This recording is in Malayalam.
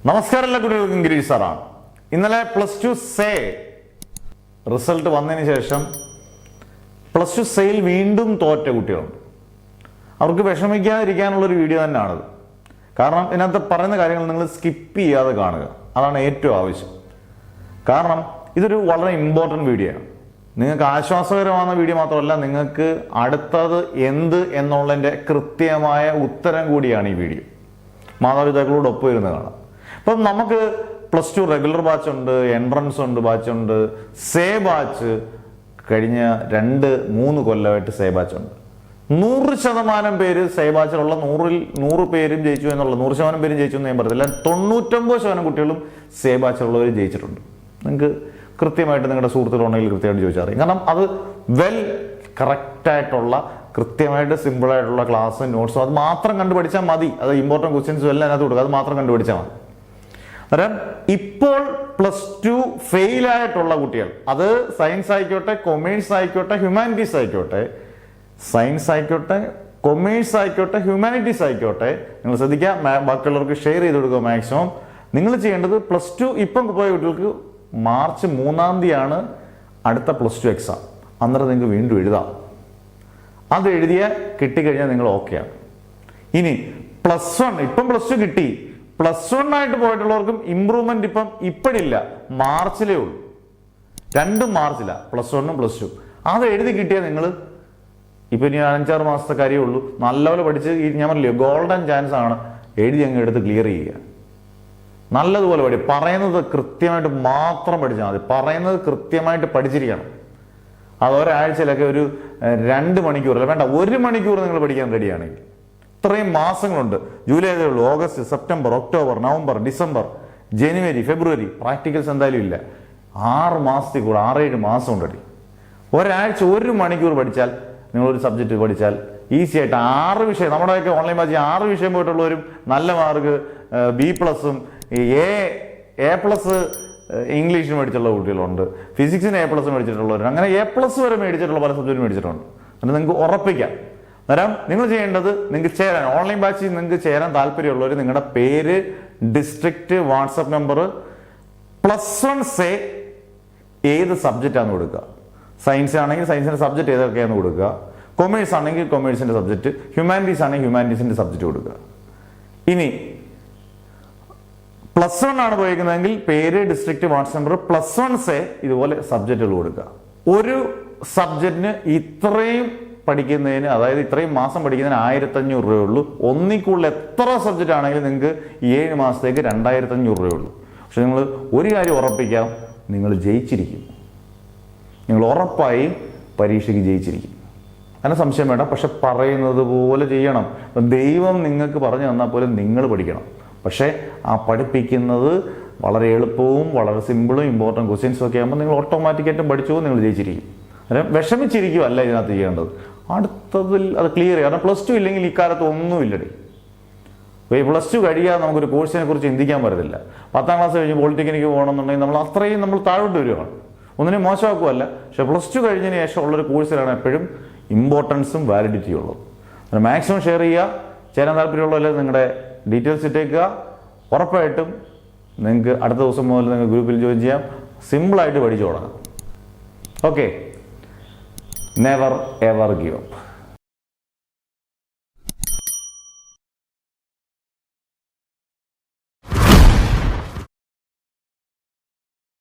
നമസ്കാരം എല്ലാ കുട്ടികൾക്കും ഗിരീഷ് സാറാണ്. ഇന്നലെ +2 സേ റിസൾട്ട് വന്നതിന് ശേഷം +2 സെയിൽ വീണ്ടും തോറ്റ കുട്ടികളുണ്ട്. അവർക്ക് വിഷമിക്കാതിരിക്കാനുള്ളൊരു വീഡിയോ തന്നെയാണത്. കാരണം ഇതിനകത്ത് പറയുന്ന കാര്യങ്ങൾ നിങ്ങൾ സ്കിപ്പ് ചെയ്യാതെ കാണുക, അതാണ് ഏറ്റവും ആവശ്യം. കാരണം ഇതൊരു വളരെ ഇമ്പോർട്ടൻറ്റ് വീഡിയോ ആണ്. നിങ്ങൾക്ക് ആശ്വാസകരമാകുന്ന വീഡിയോ മാത്രമല്ല, നിങ്ങൾക്ക് അടുത്തത് എന്ത് എന്നുള്ളതിൻ്റെ കൃത്യമായ ഉത്തരം കൂടിയാണ് ഈ വീഡിയോ. മാതാപിതാക്കളോട് ഒപ്പം ഇരുന്ന് കാണാം. ഇപ്പം നമുക്ക് +2 റെഗുലർ ബാച്ച് ഉണ്ട്, എൻട്രൻസ് ഉണ്ട്, ബാച്ച് ഉണ്ട്, സേ ബാച്ച് കഴിഞ്ഞ 2-3 കൊല്ലമായിട്ട് സേ ബാച്ച് ഉണ്ട്. 100% പേര് സേ ബാച്ചിലുള്ള 100 പേരും ജയിച്ചു എന്നുള്ള 100% പേരും ജയിച്ചു എന്ന് ഞാൻ പറയത്തില്ല. 99% കുട്ടികളും സേ ബാച്ചിലുള്ളവർ ജയിച്ചിട്ടുണ്ട്. നിങ്ങൾക്ക് കൃത്യമായിട്ട് നിങ്ങളുടെ സുഹൃത്തുക്കളുണ്ടെങ്കിൽ കൃത്യമായിട്ട് ചോദിച്ചാൽ അറിയാം. കാരണം അത് കറക്റ്റായിട്ടുള്ള കൃത്യമായിട്ട് സിമ്പിളായിട്ടുള്ള ക്ലാസ് നോട്ട്സും അത് മാത്രം കണ്ടുപഠിച്ചാൽ മതി. അത് ഇമ്പോർട്ടൻറ്റ് ക്വസ്റ്റ്യൻസും എല്ലാം അതിനകത്ത് കൊടുക്കുക, അത് മാത്രം കണ്ടുപഠിച്ചാൽ മതി. അന്നേരം ഇപ്പോൾ +2 ഫെയിലായിട്ടുള്ള കുട്ടികൾ, അത് സയൻസ് ആയിക്കോട്ടെ, കൊമേഴ്സ് ആയിക്കോട്ടെ, ഹ്യൂമാനിറ്റീസ് ആയിക്കോട്ടെ, സയൻസ് ആയിക്കോട്ടെ, കൊമേഴ്സ് ആയിക്കോട്ടെ, ഹ്യൂമാനിറ്റീസ് ആയിക്കോട്ടെ, നിങ്ങൾ ശ്രദ്ധിക്കുക, ബാക്കിയുള്ളവർക്ക് ഷെയർ ചെയ്ത് കൊടുക്കുക മാക്സിമം. നിങ്ങൾ ചെയ്യേണ്ടത് +2 ഇപ്പം പോയ കുട്ടികൾക്ക് മാർച്ച് 3-ാം തീയതിയാണ് അടുത്ത +2 എക്സാം. അന്നേരം നിങ്ങൾക്ക് വീണ്ടും എഴുതാം. അത് എഴുതിയാൽ കിട്ടിക്കഴിഞ്ഞാൽ നിങ്ങൾ ഓക്കെയാണ്. ഇനി +1 ഇപ്പം +2 കിട്ടി, +1 ആയിട്ട് പോയിട്ടുള്ളവർക്കും ഇമ്പ്രൂവ്മെന്റ് ഇപ്പോഴില്ല, മാർച്ചിലേ ഉള്ളൂ. 2 മാർച്ചില +1ഉം +2. അത് എഴുതി കിട്ടിയാൽ നിങ്ങൾ ഇപ്പം ഇനി 5-6 മാസത്തെ കാര്യമേ ഉള്ളൂ. നല്ലപോലെ പഠിച്ച് ഞാൻ പറഞ്ഞില്ലേ, ഗോൾഡൻ ചാൻസ് ആണ്. എഴുതി അങ്ങ് എടുത്ത് ക്ലിയർ ചെയ്യുക. നല്ലതുപോലെ പറയുന്നത് കൃത്യമായിട്ട് മാത്രം പഠിച്ചാൽ മതി. പറയുന്നത് കൃത്യമായിട്ട് പഠിച്ചിരിക്കണം. അത് ഒരാഴ്ചയിലൊക്കെ ഒരു 2 മണിക്കൂർ അല്ല, വേണ്ട 1 മണിക്കൂർ നിങ്ങൾ പഠിക്കാൻ റെഡിയാണെങ്കിൽ ഇത്രയും മാസങ്ങളുണ്ട്. ജൂലൈ ആയതേ ഉള്ളൂ, August, September, October, November, December, ജനുവരി, ഫെബ്രുവരി. പ്രാക്ടിക്കൽസ് എന്തായാലും ഇല്ല. 6 മാസത്തിൽ കൂടെ 6-7 മാസം ഉണ്ടടി. ഒരാഴ്ച 1 മണിക്കൂർ പഠിച്ചാൽ, നിങ്ങളൊരു സബ്ജക്റ്റ് പഠിച്ചാൽ ഈസി ആയിട്ട് 6 വിഷയം, നമ്മുടെയൊക്കെ ഓൺലൈൻ ബാച്ച് 6 വിഷയം പോയിട്ടുള്ളവരും നല്ല മാർക്ക് B+ഉം A+ ഇംഗ്ലീഷ് മേടിച്ചുള്ള കുട്ടികളുണ്ട്, ഫിസിക്സിന് A+ മേടിച്ചിട്ടുള്ളവർ, അങ്ങനെ A+ വരെ മേടിച്ചിട്ടുള്ള പല സബ്ജക്റ്റും മേടിച്ചിട്ടുണ്ട്. അത് നിങ്ങൾക്ക് ഉറപ്പിക്കാം. അന്നേരം നിങ്ങൾ ചെയ്യേണ്ടത്, നിങ്ങൾക്ക് ചേരാൻ ഓൺലൈൻ ബാച്ചിൽ നിങ്ങൾക്ക് ചേരാൻ താല്പര്യമുള്ളവർ നിങ്ങളുടെ പേര്, ഡിസ്ട്രിക്റ്റ്, വാട്സപ്പ് നമ്പർ, +1 സേ ഏത് സബ്ജക്റ്റാണെന്ന് കൊടുക്കുക. സയൻസ് ആണെങ്കിൽ സയൻസിന്റെ സബ്ജക്റ്റ് ഏതൊക്കെയാണെന്ന് കൊടുക്കുക, കൊമേഴ്സ് ആണെങ്കിൽ കൊമേഴ്സിന്റെ സബ്ജക്റ്റ്, ഹ്യൂമാനിറ്റീസ് ആണെങ്കിൽ ഹ്യൂമാനിറ്റീസിന്റെ സബ്ജക്റ്റ് കൊടുക്കുക. ഇനി +1 ആണ് പോയിരിക്കുന്നതെങ്കിൽ പേര്, ഡിസ്ട്രിക്റ്റ്, വാട്സപ്പ് നമ്പർ, +1 സേ ഇതുപോലെ സബ്ജക്റ്റുകൾ കൊടുക്കുക. ഒരു സബ്ജക്റ്റിന് ഇത്രയും പഠിക്കുന്നതിന്, അതായത് ഇത്രയും മാസം പഠിക്കുന്നതിന് 1500 രൂപയുള്ളൂ. ഒന്നിൽ കൂടുതൽ എത്ര സബ്ജക്റ്റ് ആണെങ്കിലും നിങ്ങൾക്ക് 7 മാസത്തേക്ക് 2500 രൂപയുള്ളൂ. പക്ഷെ നിങ്ങൾ ഒരു കാര്യം ഉറപ്പിക്കാം, നിങ്ങൾ ജയിച്ചിരിക്കും. നിങ്ങൾ ഉറപ്പായി പരീക്ഷയ്ക്ക് ജയിച്ചിരിക്കും. അതിന് സംശയം വേണ്ട. പക്ഷെ പറയുന്നത് പോലെ ചെയ്യണം. ദൈവം നിങ്ങൾക്ക് പറഞ്ഞു തന്നാൽ പോലും നിങ്ങൾ പഠിക്കണം. പക്ഷേ ആ പഠിപ്പിക്കുന്നത് വളരെ എളുപ്പവും വളരെ സിമ്പിളും ഇമ്പോർട്ടൻറ്റ് ക്വസ്റ്റ്യൻസും ഒക്കെ ആകുമ്പോൾ നിങ്ങൾ ഓട്ടോമാറ്റിക്കായിട്ടും പഠിച്ചു പോകും, നിങ്ങൾ ജയിച്ചിരിക്കും. അന്നേരം വിഷമിച്ചിരിക്കുമല്ല ഇതിനകത്ത് ചെയ്യേണ്ടത്. അടുത്തതിൽ അത് ക്ലിയർ ചെയ്യുക. കാരണം +2 ഇല്ലെങ്കിൽ ഇക്കാലത്ത് ഒന്നുമില്ലടി. +2 കഴിയാതെ നമുക്കൊരു കോഴ്സിനെ കുറിച്ച് ചിന്തിക്കാൻ പറ്റത്തില്ല. 10ാം ക്ലാസ് കഴിഞ്ഞ് പോളിടെക്നിക്ക് പോകണമെന്നുണ്ടെങ്കിൽ നമ്മൾ താഴോട്ട് വരികയാണ്. ഒന്നിനും മോശമാക്കുമല്ല. പക്ഷെ +2 കഴിഞ്ഞതിന് ശേഷം ഉള്ളൊരു കോഴ്സിലാണ് എപ്പോഴും ഇമ്പോർട്ടൻസും വാലിഡിറ്റി ഉള്ളത്. അത് മാക്സിമം ഷെയർ ചെയ്യുക. ചേരാൻ താല്പര്യമുള്ളവരെ നിങ്ങളുടെ ഡീറ്റെയിൽസ് ഇട്ടേക്കുക. ഉറപ്പായിട്ടും നിങ്ങൾക്ക് അടുത്ത ദിവസം മുതൽ നിങ്ങൾ ഗ്രൂപ്പിൽ ജോയിൻ ചെയ്യാം. സിമ്പിളായിട്ട് പഠിച്ചു തുടങ്ങാം. Okay, never ever give up.